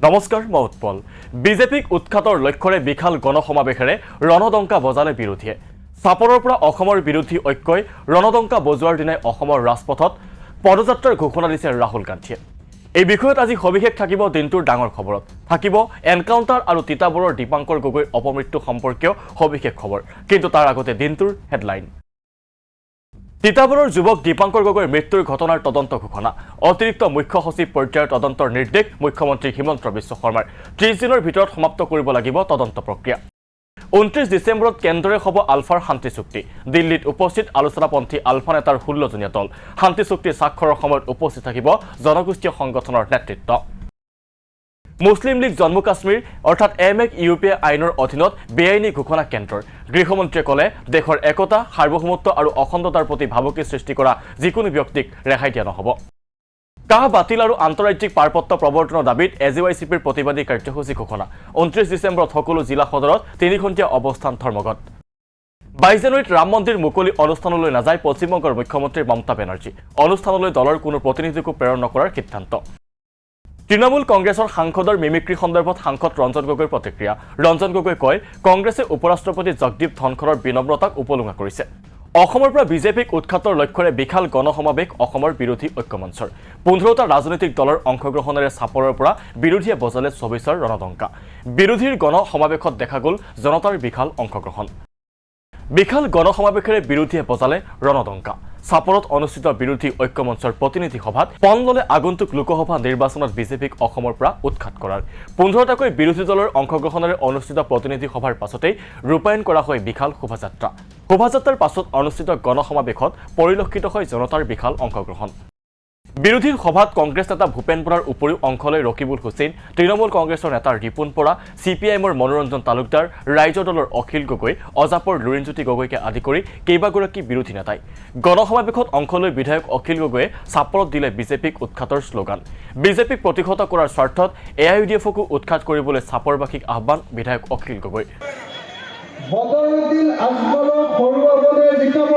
নমস্কাৰ মই উৎপল বিজেপিক উৎখাতৰ লক্ষ্যৰে বিশাল গণসমাৱেশেৰে ৰণদংকা বজালে বিৰোধীয়ে চাপৰৰ পৰা অসমৰ বিৰোধী ঐক্যই ৰণদংকা বজোৱাৰ দিনাই অসমৰ ৰাজপথত পদযাত্ৰাৰ ঘোষণা দিছে ৰাহুল গান্ধীয়ে এই বিষয়ত আজি সবিশেষ থাকিব দিনটোৰ ডাঙৰ খবৰত থাকিব এনকাউণ্টাৰ আৰু তিতাবৰৰ দীপাংকৰ গগৈৰ অপমৃত্যু সম্পৰ্কীয় সবিশেষ খবৰ কিন্তু তাৰ আগতে দিনটোৰ হেডলাইন তিতাবৰৰ যুৱক দীপাংকৰ গগৈৰ মৃত্যুৰ ঘটনাৰ তদন্ত ঘোষণা অতিৰিক্ত মুখ্য সচিব পৰ্যায়ৰ তদন্তৰ নিৰ্দেশ মুখ্যমন্ত্ৰী হিমন্ত বিশ্ব শৰ্মাৰ 30 দিনৰ ভিতৰত সমাপ্ত কৰিব লাগিব তদন্ত প্ৰক্ৰিয়া 29 ডিসেম্বৰত কেন্দ্ৰৰে হ'ব আলফাৰ শান্তি চুক্তি দিল্লীত উপস্থিত আলোচনাপন্থী আলফা নেতাৰ 16 জনীয়া দল শান্তি চুক্তি স্বাক্ষৰৰ সময়ত উপস্থিত থাকিব জনগোষ্ঠীয় সংগঠনৰ নেতৃত্ব মুছলিম লীগ জম্মু কাশ্মীৰ অৰ্থাৎ MAC-UPA আইনৰ অধীনত বেআইনী ঘোষণা কেন্দ্ৰৰ গৃহমন্ত্ৰীয়ে ক'লে দেশৰ একতা সাৰ্বভৌমত্ব আৰু অখণ্ডতাৰ প্ৰতি ভাবুকি সৃষ্টি কৰা যিকোনো ব্যক্তিক ৰেহাই দিয়া নহ'ব কাহ বাতিল আৰু আন্তঃৰাজ্যিক পাৰপত্ৰ প্ৰৱৰ্তনৰ দাবীত AJYCPৰ প্ৰতিবাদী কাৰ্যসূচী ঘোষণা 29 ডিচেম্বৰত সকলো জিলা সদৰত 3 ঘণ্টীয়া অৱস্থান ধৰ্মঘট 22 জানুৱাৰীত ৰাম মন্দিৰ মুকলি অনুষ্ঠানলৈ নাযায় পশ্চিমবংগৰ মুখ্যমন্ত্ৰী মমতা বেনাৰ্জী অনুষ্ঠানলৈ দলৰ কোনো প্ৰতিনিধিকো প্ৰেৰণ নকৰাৰ সিদ্ধান্ত তৃণমূল কংগ্ৰেছৰ সাংসদৰ মিমিক্ৰি সন্দৰ্ভত সাংসদ ৰঞ্জন গগৈৰ প্ৰতিক্ৰিয়া ৰঞ্জন গগৈ কয় কংগ্ৰেছে উপৰাষ্ট্ৰপতি জগদীপ ধনখৰৰ বিনম্ৰতাক উপলুঙা কৰিছে অসমৰ পৰা বিজেপিক উৎখাতৰ লক্ষ্যৰে বিশাল গণসমাৱেশ অসমৰ বিৰোধী ঐক্যমঞ্চৰ 15টা ৰাজনৈতিক দলৰ অংশগ্ৰহণেৰে চাপৰৰ পৰা বিৰোধীয়ে বজালে 24ৰ ৰণদংকা বিৰোধীৰ গণসমাৱেশত দেখা গ'ল জনতাৰ বিশাল অংশগ্ৰহণ বিশাল গণসমাৱেশেৰে বিৰোধীয়ে বজালে ৰণদংকা চাপৰত অনুষ্ঠিত বিৰোধী ঐক্যমঞ্চৰ প্ৰতিনিধি সভাত পণ ল'লে আগন্তুক লোকসভা নিৰ্বাচনত বিজেপিক অসমৰ পৰা উৎখাত কৰাৰ 15টাকৈ বিৰোধী দলৰ অংশগ্ৰহণেৰে অনুষ্ঠিত প্ৰতিনিধি সভাৰ পাছতেই ৰূপায়ণ কৰা হয় বিশাল শোভাযাত্ৰাৰ পাছত অনুষ্ঠিত গণসমাৱেশত পৰিলক্ষিত হয় জনতাৰ বিশাল অংশগ্ৰহণ বিৰোধীৰ সভাত কংগ্ৰেছ নেতা ভূপেন বৰাৰ উপৰিও অংশলৈ ৰকিবুল হুছেইন তৃণমূল কংগ্ৰেছৰ নেতা ৰিপুন বৰা CPIMৰ মনোৰঞ্জন তালুকদাৰ ৰাইজৰ দলৰ অখিল গগৈ অজাপৰ লুৰিণজ্যোতি গগৈকে আদি কৰি কেইবাগৰাকী বিৰোধী নেতাই গণসমাৱেশত অংশলৈ বিধায়ক অখিল গগৈয়ে চাপৰত দিলে বিজেপিক উৎখাতৰ শ্লোগান বিজেপিক প্ৰতিহত কৰাৰ স্বাৰ্থত AIUDFকো উৎখাত কৰিবলৈ চাপৰবাসীক আহ্বান বিধায়ক অখিল গগৈ বদৰুদ্দিন আজমলক হৰুৱাবলৈ জিকাব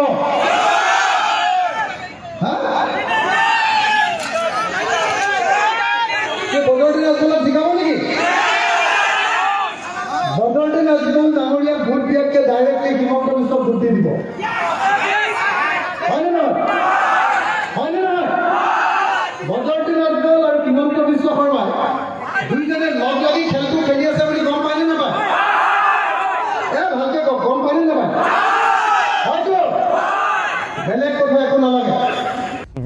বদৰুদ্দিন আজমলক জিকাব নেকি বদৰুদ্দিন আজমল ডাঙৰীয়াক ভোট দিয়াতকৈ ডাইৰেক্টলি হিমন্ত বিশ্বক ভোট দি দিব হয়নে নহয় বদৰুদ্দিন আজমল আৰু হিমন্ত বিশ্ব শৰ্মাই দুইজনে লগ লাগি খেলটো খেলি আছে বুলি গম পায়নে নাপায় ভালকে গম পায়নে নাপায় হয়তো বেলেগ কথা একো নালাগে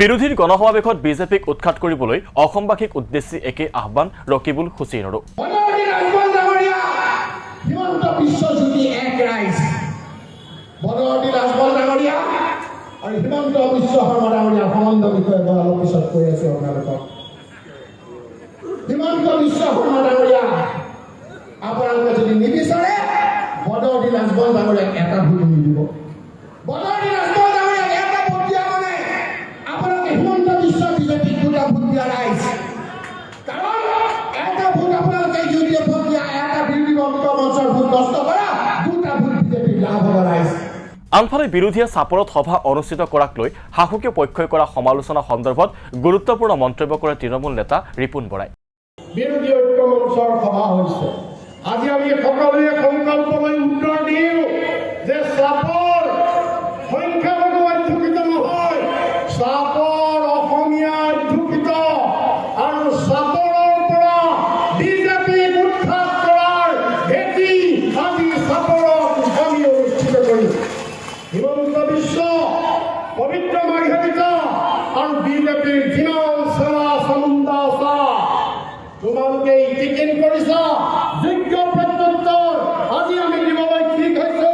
বিৰোধীৰ গণসমাৱেশত বিজেপিক উৎখাত কৰিবলৈ অসমবাসীক উদ্দেশ্যি একে আহ্বান ৰকিবুল হুছেইনৰো হিমন্ত বিশ্ব জ্যোতি এক ৰাইজ বদৰুদ্দিন আজমল ডাঙৰীয়া আৰু হিমন্ত বিশ্ব শৰ্মা ডাঙৰীয়া সম্বন্ধ বিষয়ে মই অলপ পিছত কৈ আছো আপোনালোকক হিমন্ত বিশ্ব শৰ্মা ডাঙৰীয়া আপোনালোকে যদি নিবিচাৰে বদৰুদ্দিন আজমল ডাঙৰীয়াক এটা ভোট নিদিব বদৰুদ্দিন আজমল ডাঙৰীয়াক এটা ভোট দিয়া মানে আপোনালোকে হিমন্ত বিশ্ব বিজেপিক দুটা ভোট দিয়া ৰাইজ কাৰণ এটা ভোট আপোনালোকে UDF দিয়া এটা বিৰোধী মঞ্চৰ ভোট নষ্ট কৰা দুটা ভোট বিজেপিৰ লাভ হ'ব ৰাইজ আনফালে বিৰোধীয়ে চাপৰত সভা অনুষ্ঠিত কৰাক লৈ শাসকীয় পক্ষই কৰা সমালোচনা সন্দৰ্ভত গুৰুত্বপূৰ্ণ মন্তব্য কৰে তৃণমূল নেতা ৰিপুন বৰাই বিৰোধী ঐক্য মঞ্চৰ সভা হৈছে আজি আমি সকলোৱে সংকল্প লৈ উত্তৰ দিওঁ যে চাপৰ সংখ্যালঘু অধ্যুষিত নহয় চাপৰ অসমীয়া অধ্যুষিত আৰু চাপৰৰ পৰা বিজেপিক উৎখাত কৰাৰ ভেটি আজি চাপৰত আমি অনুষ্ঠিত কৰিম হিমন্ত বিশ্ব পবিত্ৰ মাৰ্ঘেৰিটা আৰু বিজেপিৰ জিনাল সেৱা চামুণ্ডা তোমালোকে টিকেট কৰিছা যোগ্য প্ৰত্যুত্তৰ আজি আমি দিবলৈ ঠিক হৈছো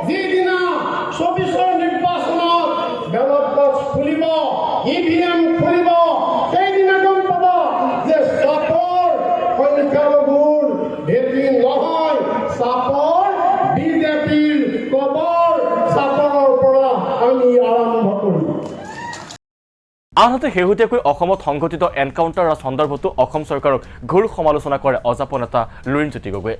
যিদিনা 24ৰ নিৰ্বাচনত বেলট বক্স খুলিব EVM খুলিব সেইদিনা গম পাব যে চাপৰ সংখ্যালঘুৰ ভেটি নহয় চাপৰ বিজেপিৰ কবৰ চাপৰৰ পৰা আমি আৰম্ভ কৰিম আনহাতে শেহতীয়াকৈ অসমত সংঘটিত এনকাউণ্টাৰ সন্দৰ্ভতো অসম চৰকাৰক ঘোৰ সমালোচনা কৰে অজাপ নেতা লুৰিণজ্যোতি গগৈয়ে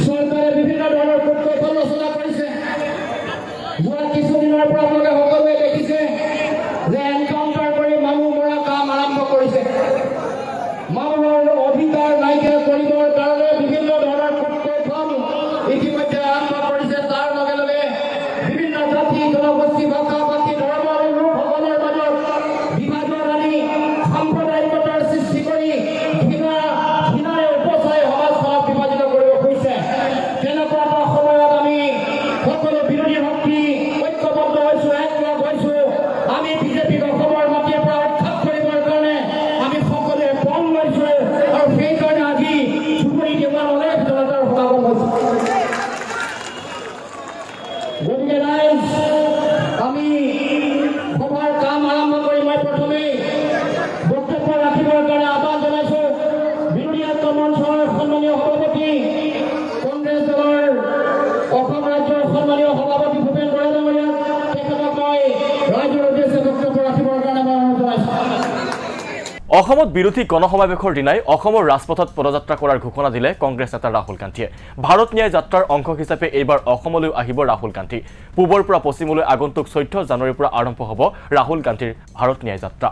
চৰকাৰে বিভিন্ন ধৰণৰ সমালোচনা কৰিছে যোৱা কিছুদিনৰ পৰা আপোনালোকে সকলোৱে দেখিছে যে এনকাউণ্টাৰ কৰি মানুহ মৰা কাম আৰম্ভ কৰিছে মানুহৰ অধিকাৰ অসমত বিৰোধী গণসমাৱেশৰ দিনাই অসমৰ ৰাজপথত পদযাত্ৰা কৰাৰ ঘোষণা দিলে কংগ্ৰেছ নেতা ৰাহুল গান্ধীয়ে। ভাৰত ন্যায় যাত্ৰাৰ অংশ হিচাপে এইবাৰ অসমলৈ আহিব ৰাহুল গান্ধী। পূবৰ পৰা পশ্চিমলৈ আগন্তুক 14 জানুৱাৰীৰ পৰা আৰম্ভ হ'ব ৰাহুল গান্ধীৰ ভাৰত ন্যায় যাত্ৰা।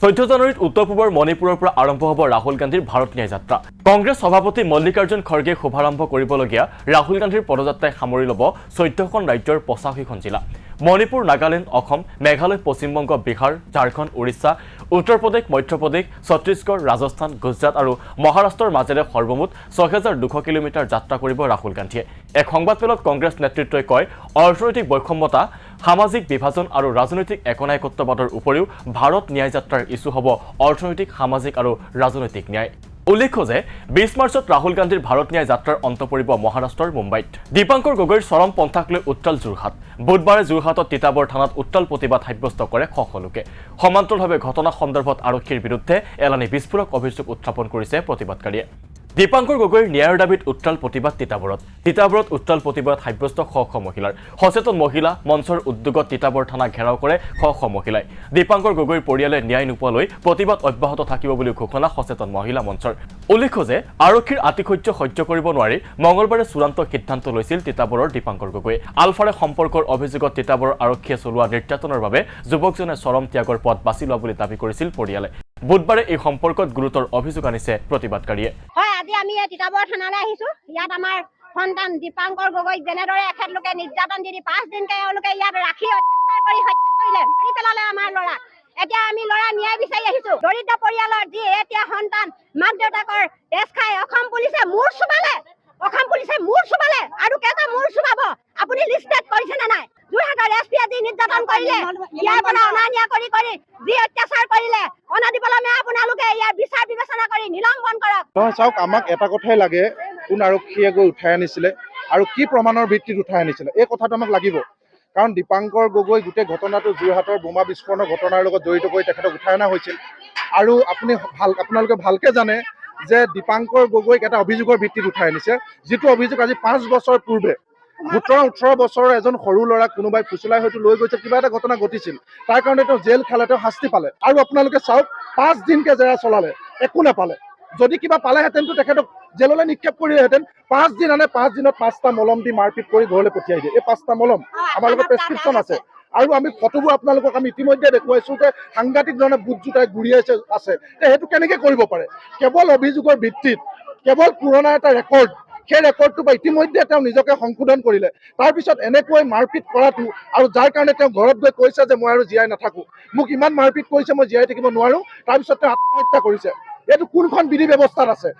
14 জানুৱাৰীত উত্তৰ পূবৰ মণিপুৰৰ পৰা আৰম্ভ হ'ব ৰাহুল গান্ধীৰ ভাৰত ন্যায় যাত্ৰা। কংগ্ৰেছ সভাপতি মল্লিকাৰ্জুন খৰ্গে শুভাৰম্ভ কৰিবলগীয়া ৰাহুল গান্ধীৰ পদযাত্ৰাই সামৰি ল'ব 14খন ৰাজ্যৰ 85খন জিলা। মণিপুৰ, নাগালেণ্ড, অসম, মেঘালয়, পশ্চিমবংগ, বিহাৰ, ঝাৰখণ্ড, উৰিষ্যা, উত্তৰ প্ৰদেশ, মধ্যপ্ৰদেশ, ছত্তীশগড়, ৰাজস্থান, গুজৰাট আৰু মহাৰাষ্ট্ৰৰ মাজেৰে সৰ্বমুঠ 6200 কিলোমিটাৰ যাত্ৰা কৰিব ৰাহুল গান্ধীয়ে। এক সংবাদমেলত কংগ্ৰেছ নেতৃত্বই কয়, অৰ্থনৈতিক বৈষম্যতা, সামাজিক বিভাজন আৰু ৰাজনৈতিক একনায়কত্ববাদৰ উপৰিও ভাৰত ন্যায় যাত্ৰাৰ ইছ্যু হ'ব অৰ্থনৈতিক, সামাজিক আৰু ৰাজনৈতিক ন্যায়। উল্লেখ্য যে 20 মাৰ্চত ৰাহুল গান্ধীৰ ভাৰত ন্যায় যাত্ৰাৰ অন্ত পৰিব মহাৰাষ্ট্ৰৰ মুম্বাইত। দীপাংকৰ গগৈৰ চৰম পন্থাক লৈ উত্তাল যোৰহাট। বুধবাৰে যোৰহাটত তিতাবৰ থানাত উত্তাল প্ৰতিবাদ সাব্যস্ত কৰে শ শ লোকে। সমান্তৰালভাৱে ঘটনা সন্দৰ্ভত আৰক্ষীৰ বিৰুদ্ধে এলানি বিস্ফোৰক অভিযোগ উত্থাপন কৰিছে প্ৰতিবাদকাৰীয়ে। দীপাংকৰ গগৈৰ ন্যায়ৰ দাবীত উত্তাল প্ৰতিবাদ তিতাবৰত উত্তাল প্ৰতিবাদ সাব্যস্ত শ শ মহিলাৰ। সচেতন মহিলা মঞ্চৰ উদ্যোগত তিতাবৰ থানা ঘেৰাও কৰে শ শ মহিলাই। দীপাংকৰ গগৈৰ পৰিয়ালে ন্যায় নোপোৱালৈ প্ৰতিবাদ অব্যাহত থাকিব বুলি ঘোষণা সচেতন মহিলা মঞ্চৰ। উল্লেখ্য যে আৰক্ষীৰ আতিশয্য সহ্য কৰিব নোৱাৰি মঙলবাৰে চূড়ান্ত সিদ্ধান্ত লৈছিল তিতাবৰৰ দীপাংকৰ গগৈয়ে। আলফাৰে সম্পৰ্কৰ অভিযোগত তিতাবৰৰ আৰক্ষীয়ে চলোৱা নিৰ্যাতনৰ বাবে যুৱকজনে চৰম ত্যাগৰ পথ বাছি লোৱা বুলি দাবী কৰিছিল পৰিয়ালে। বুধবাৰে এই সম্পৰ্কত গুৰুতৰ অভিযোগ আনিছে প্ৰতিবাদকাৰীয়ে। হয়, আজি আমি তিতাবৰ থানালৈ আহিছো। ইয়াত আমাৰ সন্তান দীপাংকৰ গগৈক যেনেদৰে এখেতলোকে নিৰ্যাতন দি 5 দিনকে এওঁলোকে ইয়াত ৰাখি অত্যাচাৰ কৰি হত্যা কৰিলে, মাৰি পেলালে আমাৰ ল'ৰাক। এতিয়া আমি ল'ৰা ন্যায় বিচাৰি আহিছো। দৰিদ্ৰ পৰিয়ালৰ যি এতিয়া সন্তান, মাক দেউতাকৰ তেজ খাই অসম পুলিচে মূৰ চুবালে আৰু কেইটা মূৰ চুবাব আপুনি লিষ্টেড কৰিছে নে নাই? যোৰহাটৰ এছপিয়ে যি নিৰ্যাতন কৰিলে, ইয়াৰ পৰা অনা নিয়া কৰি যি অত্যাচাৰ কৰিলে, অনাদি পলমে আপোনালোকে ইয়াৰ বিচাৰ বিবেচনা কৰি নিলম্বন কৰক। নহয়, চাওক, আমাক এটা কথাই লাগে, কোন আৰক্ষীয়ে গৈ উঠাই আনিছিলে আৰু কি প্ৰমাণৰ ভিত্তিত উঠাই আনিছিলে, এই কথাটো আমাক লাগিব। কাৰণ দীপাংকৰ গগৈ গোটেই ঘটনাটো যোৰহাটৰ বোমা বিস্ফোৰণৰ ঘটনাৰ লগত জড়িত কৰি তেখেতক উঠাই অনা হৈছিল। আৰু আপোনালোকে ভালকে জানে যে দীপাংকৰ গগৈক এটা অভিযোগৰ ভিত্তিত উঠাই আনিছে, যিটো অভিযোগ আজি 5 বছৰ পূৰ্বে 17-18 বছৰৰ এজন সৰু ল'ৰাক কোনোবাই ফুচুলাই হয়তো লৈ গৈছে, কিবা এটা ঘটনা ঘটিছিল, তাৰ কাৰণে তেওঁ জেল খালে, তেওঁ শাস্তি পালে। আৰু আপোনালোকে চাওক, 5 দিনকে জেৰা চলালে, একো নাপালে। যদি কিবা পালেহেঁতেনতো তেখেতক জেললৈ নিক্ষেপ কৰিলেহেঁতেন। 5 দিন আনে, 5 দিনত 5টা মলম দি মাৰপিট কৰি ঘৰলৈ পঠিয়াই দিয়ে। এই 5টা মলম আমাৰ লগত প্ৰেছক্ৰিপশ্যন আছে। আৰু আমি ফটোবোৰ আপোনালোকক আমি ইতিমধ্যে দেখুৱাইছো যে সাংঘাতিক ধৰণে বুট জোতাই ঘূৰিয়াইছে আছে। সেইটো কেনেকে কৰিব পাৰে? কেৱল অভিযোগৰ ভিত্তিত, কেৱল পুৰণা এটা ৰেকৰ্ড, সেই ৰেকৰ্ডটো বা ইতিমধ্যে তেওঁ নিজকে সংশোধন কৰিলে। তাৰপিছত এনেকৈ মাৰপিট কৰাটো, আৰু যাৰ কাৰণে তেওঁ ঘৰত গৈ কৈছে যে মই আৰু জীয়াই নাথাকো, মোক ইমান মাৰপিট কৰিছে, মই জীয়াই থাকিব নোৱাৰো, তাৰপিছত তেওঁ আত্মহত্যা কৰিছে। এইটো কোনখন বিধি ব্যৱস্থাত আছে?